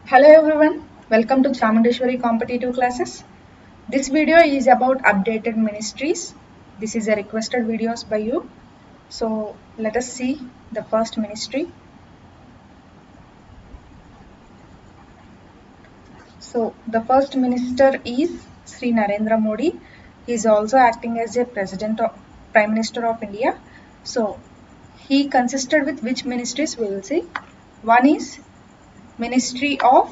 Hello everyone, welcome to Chamundeshwari competitive classes. This video is about updated ministries. This is a requested videos by you. So let us see the first ministry. So the first minister is Sri Narendra Modi. He is also acting as a Prime Minister of India. So he consisted with which ministries we will see. One is Ministry of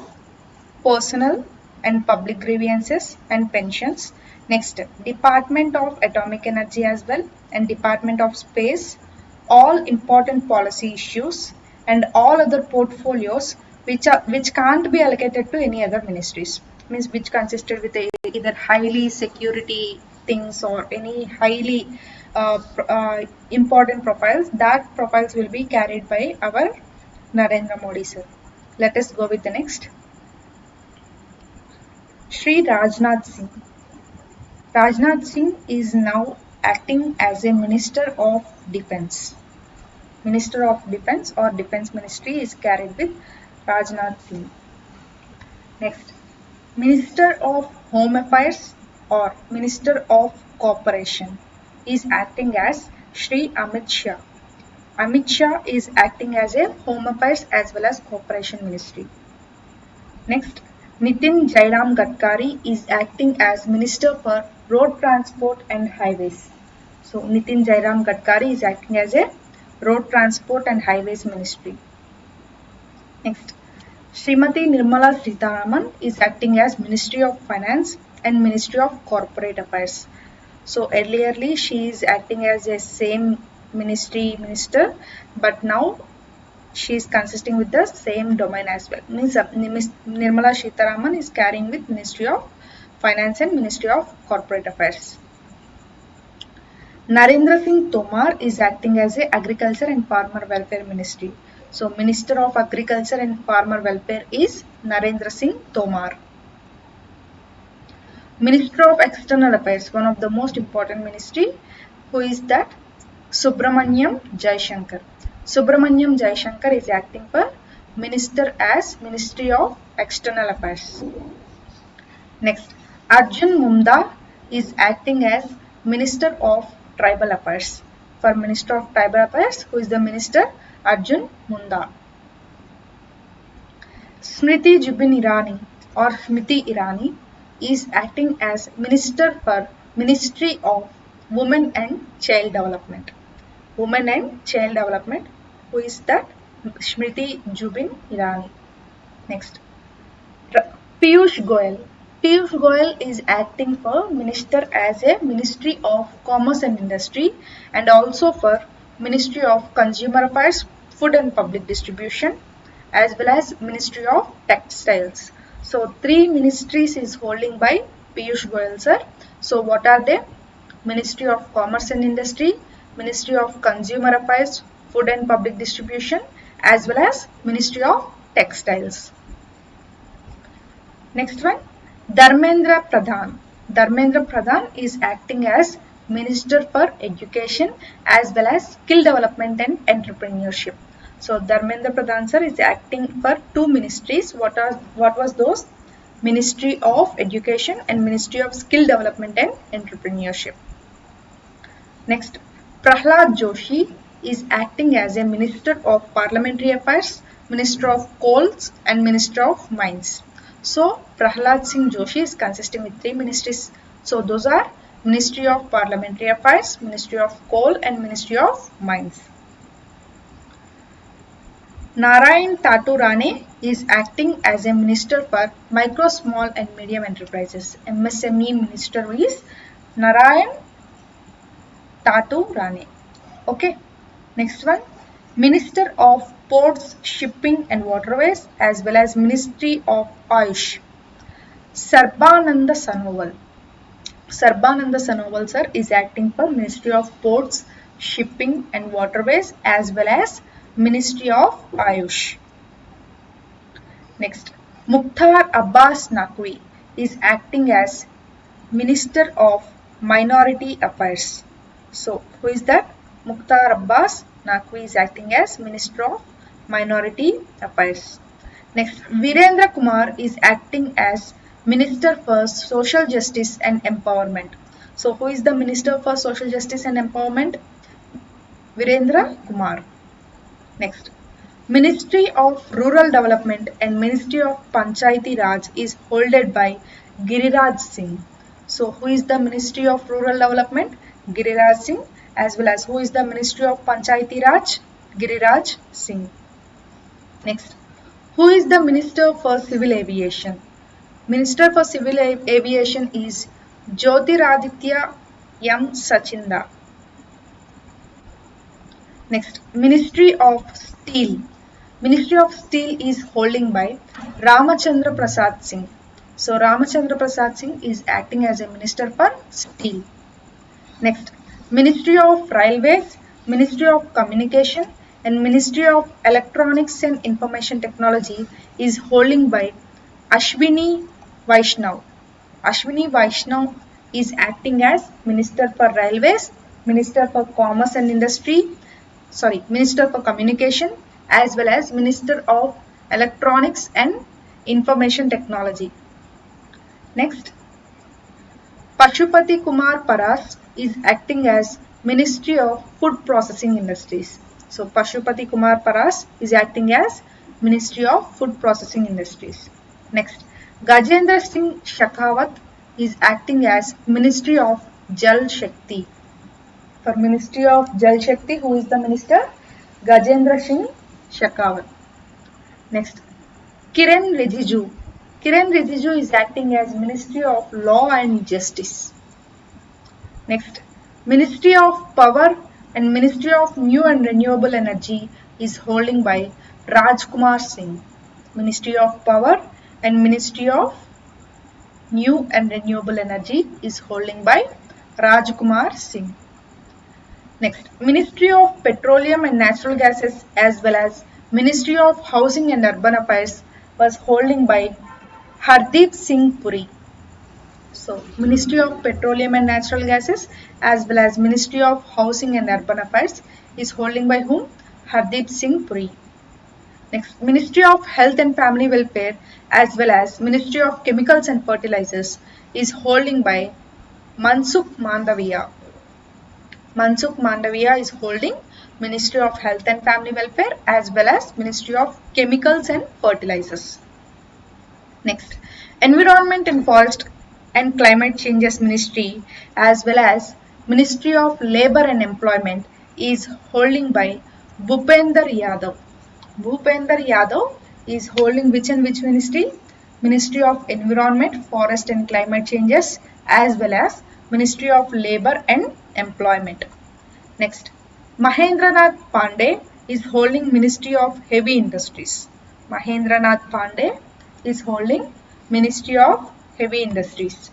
Personal and Public Grievances and Pensions. Next, Department of Atomic Energy as well and Department of Space. All important policy issues and all other portfolios which can't be allocated to any other ministries. Means which consisted with either highly security things or any highly important profiles. That profiles will be carried by our Narendra Modi sir. Let us go with the next. Shri Rajnath Singh. Rajnath Singh is now acting as a Minister of Defence. Minister of Defence or Defence Ministry is carried with Rajnath Singh. Next, Minister of Home Affairs or Minister of Cooperation is acting as Shri Amit Shah. Amit Shah is acting as a Home Affairs as well as Cooperation Ministry. Next, Nitin Jairam Gadkari is acting as Minister for Road Transport and Highways. So, Nitin Jairam Gadkari is acting as a Road Transport and Highways Ministry. Next, Srimati Nirmala Sitharaman is acting as Ministry of Finance and Ministry of Corporate Affairs. So, earlierly she is acting as a same minister, but now she is consisting with the same domain as well. Means Nirmala Sitharaman is carrying with Ministry of Finance and Ministry of Corporate Affairs. Narendra Singh Tomar is acting as a Agriculture and Farmer Welfare Ministry. So Minister of Agriculture and Farmer Welfare is Narendra Singh Tomar. Minister of External Affairs, one of the most important ministry, who is that? Subramaniam Jaishankar. Subramaniam Jaishankar is acting for Minister as Ministry of External Affairs. Next, Arjun Munda is acting as Minister of Tribal Affairs. For Minister of Tribal Affairs, who is the Minister? Arjun Munda. Smriti Zubin Irani or Smriti Irani is acting as Minister for Ministry of Women and Child Development. Women and Child Development. Who is that? Smriti Zubin Irani. Next, Piyush Goyal. Piyush Goyal is acting for Minister as a Ministry of Commerce and Industry and also for Ministry of Consumer Affairs, Food and Public Distribution as well as Ministry of Textiles. So, three ministries is holding by Piyush Goyal sir. So, what are they? Ministry of Commerce and Industry, Ministry of Consumer Affairs, Food and Public Distribution as well as Ministry of Textiles. Next one, Dharmendra Pradhan. Dharmendra Pradhan is acting as Minister for Education as well as Skill Development and Entrepreneurship. So Dharmendra Pradhan sir is acting for two ministries. What was those? Ministry of Education and Ministry of Skill Development and Entrepreneurship. Next, Prahlad Joshi is acting as a Minister of Parliamentary Affairs, Minister of Coals and Minister of Mines. So, Prahlad Singh Joshi is consisting with three ministries. So, those are Ministry of Parliamentary Affairs, Ministry of Coal and Ministry of Mines. Narayan Tatu Rane is acting as a Minister for Micro, Small and Medium Enterprises. MSME Minister is Narayan Tatu Rane. Okay. Next one, Minister of Ports, Shipping and Waterways as well as Ministry of Ayush. Sarbananda Sanoval. Sarbananda Sanoval sir is acting for Ministry of Ports, Shipping and Waterways as well as Ministry of Ayush. Next, Mukhtar Abbas Naqvi is acting as Minister of Minority Affairs. So, who is that? Mukhtar Abbas Naqvi is acting as Minister of Minority Affairs. Next, Virendra Kumar is acting as Minister for Social Justice and Empowerment. So, who is the Minister for Social Justice and Empowerment? Virendra Kumar. Next, Ministry of Rural Development and Ministry of Panchayati Raj is holded by Giriraj Singh. So, who is the Ministry of Rural Development? Giriraj Singh. As well as who is the Ministry of Panchayati Raj? Giriraj Singh. Next, who is the Minister for Civil Aviation? Minister for Civil Aviation is Jyotiraditya M. Sachinda. Next, Ministry of Steel. Ministry of Steel is holding by Ramachandra Prasad Singh. So Ramachandra Prasad Singh is acting as a Minister for Steel. Next, Ministry of Railways, Ministry of Communication and Ministry of Electronics and Information Technology is holding by Ashwini Vaishnav. Ashwini Vaishnav is acting as Minister for Railways, Minister for Commerce and Industry, Minister for Communication as well as Minister of Electronics and Information Technology. Next, Pashupati Kumar Paras is acting as Ministry of Food Processing Industries. So Pashupati Kumar Paras is acting as Ministry of Food Processing Industries. Next, Gajendra Singh Shekhawat is acting as Ministry of Jal Shakti. For Ministry of Jal Shakti, who is the Minister? Gajendra Singh Shekhawat. Next, Kiren Rijiju. Kiren Rijiju is acting as Ministry of Law and Justice. Next, Ministry of Power and Ministry of New and Renewable Energy is holding by Rajkumar Singh. Ministry of Power and Ministry of New and Renewable Energy is holding by Rajkumar Singh. Next, Ministry of Petroleum and Natural Gases as well as Ministry of Housing and Urban Affairs was holding by Hardeep Singh Puri. So, Ministry of Petroleum and Natural Gases as well as Ministry of Housing and Urban Affairs is holding by whom? Hardeep Singh Puri. Next, Ministry of Health and Family Welfare as well as Ministry of Chemicals and Fertilizers is holding by Mansukh Mandaviya. Mansukh Mandaviya is holding Ministry of Health and Family Welfare as well as Ministry of Chemicals and Fertilizers. Next, Environment and Forest and Climate Changes Ministry as well as Ministry of Labour and Employment is holding by Bhupender Yadav. Bhupender Yadav is holding which and which ministry? Ministry of Environment, Forest and Climate Changes as well as Ministry of Labour and Employment. Next, Mahendranath Pandey is holding Ministry of Heavy Industries. Mahendranath Pandey is holding Ministry of Heavy Industries.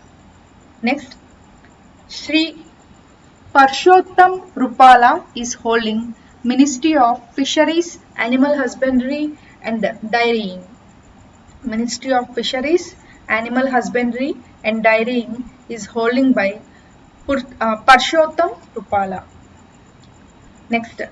Next, Shri Parshottam Rupala is holding Ministry of Fisheries, Animal Husbandry and Dairying. Ministry of Fisheries, Animal Husbandry and Dairying is holding by Parshottam Rupala. Next,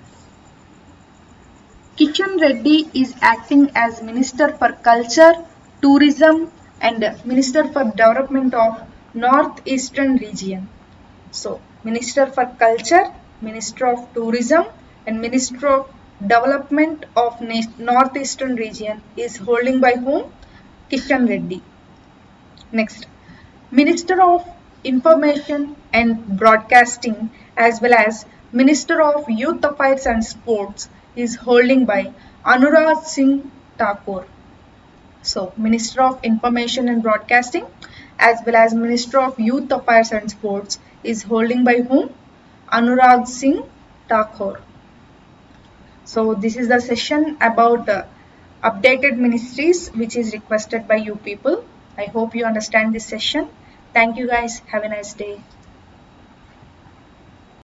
Kishan Reddy is acting as Minister for Culture, Tourism and Minister for Development of Northeastern Region. So, Minister for Culture, Minister of Tourism and Minister of Development of Northeastern Region is holding by whom? Kishan Reddy. Next, Minister of Information and Broadcasting as well as Minister of Youth Affairs and Sports is holding by Anurag Singh Thakur. So, Minister of Information and Broadcasting as well as Minister of Youth Affairs and Sports is holding by whom? Anurag Singh Thakur. So, this is the session about updated ministries which is requested by you people. I hope you understand this session. Thank you guys. Have a nice day.